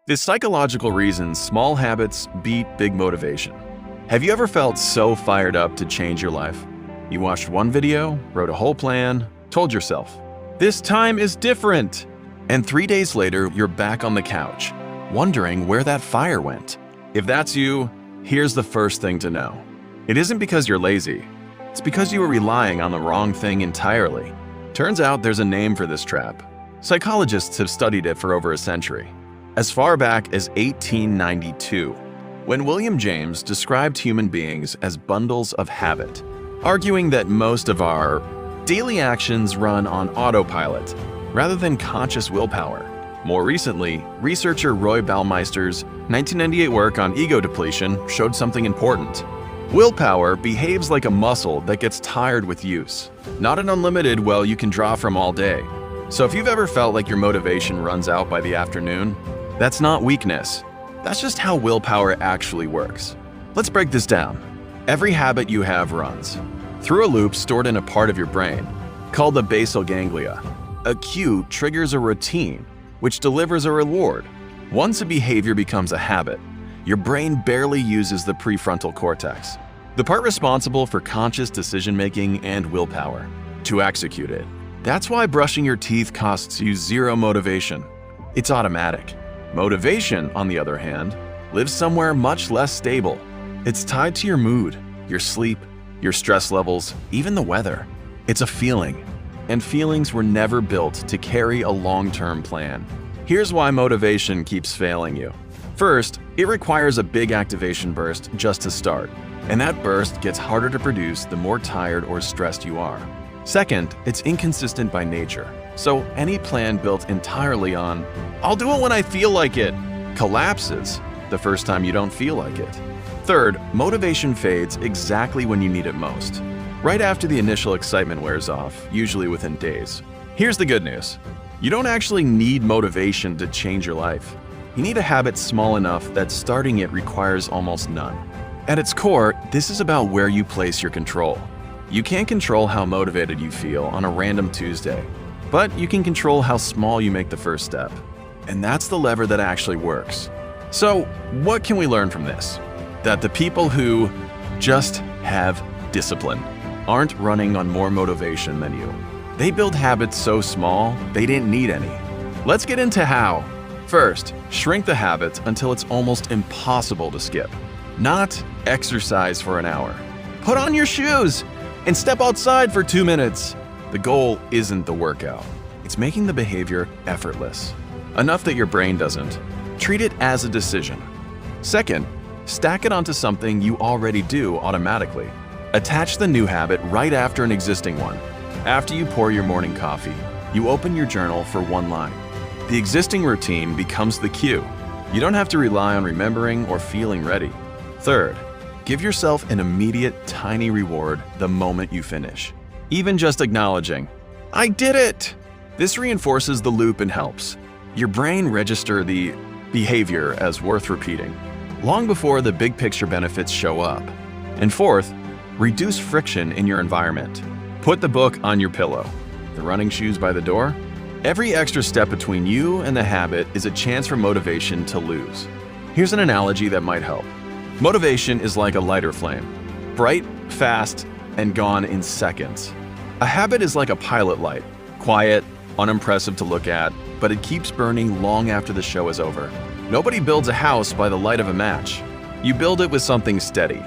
The psychological reasons small habits beat big motivation. Have you ever felt so fired up to change your life? You watched one video, wrote a whole plan, told yourself, "This time is different." And 3 days later, you're back on the couch, wondering where that fire went. If that's you, here's the first thing to know. It isn't because you're lazy. It's because you were relying on the wrong thing entirely. Turns out there's a name for this trap. Psychologists have studied it for over a century. As far back as 1892, when William James described human beings as bundles of habit, arguing that most of our daily actions run on autopilot rather than conscious willpower. More recently, researcher Roy Baumeister's 1998 work on ego depletion showed something important. Willpower behaves like a muscle that gets tired with use, not an unlimited well you can draw from all day. So if you've ever felt like your motivation runs out by the afternoon, that's not weakness. That's just how willpower actually works. Let's break this down. Every habit you have runs through a loop stored in a part of your brain called the basal ganglia. A cue triggers a routine, which delivers a reward. Once a behavior becomes a habit, your brain barely uses the prefrontal cortex, the part responsible for conscious decision-making and willpower, to execute it. That's why brushing your teeth costs you zero motivation. It's automatic. Motivation, on the other hand, lives somewhere much less stable. It's tied to your mood, your sleep, your stress levels, even the weather. It's a feeling, and feelings were never built to carry a long-term plan. Here's why motivation keeps failing you. First, it requires a big activation burst just to start, and that burst gets harder to produce the more tired or stressed you are. Second, it's inconsistent by nature. So any plan built entirely on, "I'll do it when I feel like it," collapses the first time you don't feel like it. Third, motivation fades exactly when you need it most, right after the initial excitement wears off, usually within days. Here's the good news. You don't actually need motivation to change your life. You need a habit small enough that starting it requires almost none. At its core, this is about where you place your control. You can't control how motivated you feel on a random Tuesday, but you can control how small you make the first step. And that's the lever that actually works. So, what can we learn from this? That the people who just have discipline aren't running on more motivation than you. They build habits so small, they didn't need any. Let's get into how. First, shrink the habit until it's almost impossible to skip. Not exercise for an hour. Put on your shoes and step outside for 2 minutes. The goal isn't the workout. It's making the behavior effortless. Enough that your brain doesn't. Treat it as a decision. Second, stack it onto something you already do automatically. Attach the new habit right after an existing one. After you pour your morning coffee, you open your journal for one line. The existing routine becomes the cue. You don't have to rely on remembering or feeling ready. Third, give yourself an immediate tiny reward the moment you finish. Even just acknowledging, "I did it!" This reinforces the loop and helps your brain register the behavior as worth repeating, long before the big picture benefits show up. And fourth, reduce friction in your environment. Put the book on your pillow, the running shoes by the door. Every extra step between you and the habit is a chance for motivation to lose. Here's an analogy that might help. Motivation is like a lighter flame, bright, fast, and gone in seconds. A habit is like a pilot light, quiet, unimpressive to look at, but it keeps burning long after the show is over. Nobody builds a house by the light of a match. You build it with something steady.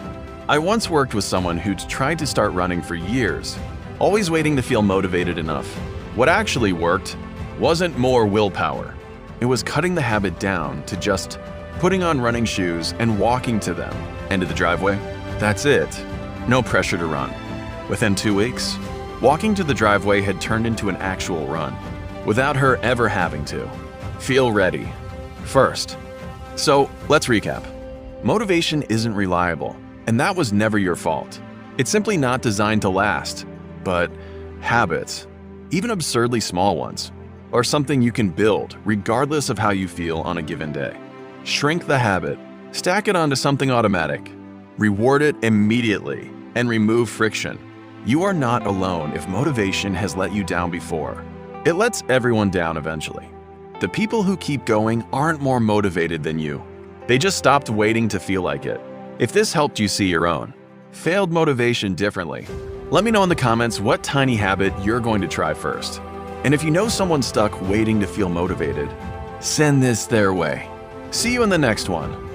I once worked with someone who'd tried to start running for years, always waiting to feel motivated enough. What actually worked wasn't more willpower. It was cutting the habit down to just putting on running shoes and walking to them. End of the driveway. That's it. No pressure to run. Within 2 weeks, walking to the driveway had turned into an actual run, without her ever having to. Feel ready. First. So, let's recap. Motivation isn't reliable, and that was never your fault. It's simply not designed to last. But habits, even absurdly small ones, are something you can build regardless of how you feel on a given day. Shrink the habit, stack it onto something automatic, reward it immediately, and remove friction. You are not alone if motivation has let you down before. It lets everyone down eventually. The people who keep going aren't more motivated than you. They just stopped waiting to feel like it. If this helped you see your own failed motivation differently, let me know in the comments what tiny habit you're going to try first. And if you know someone stuck waiting to feel motivated, send this their way. See you in the next one.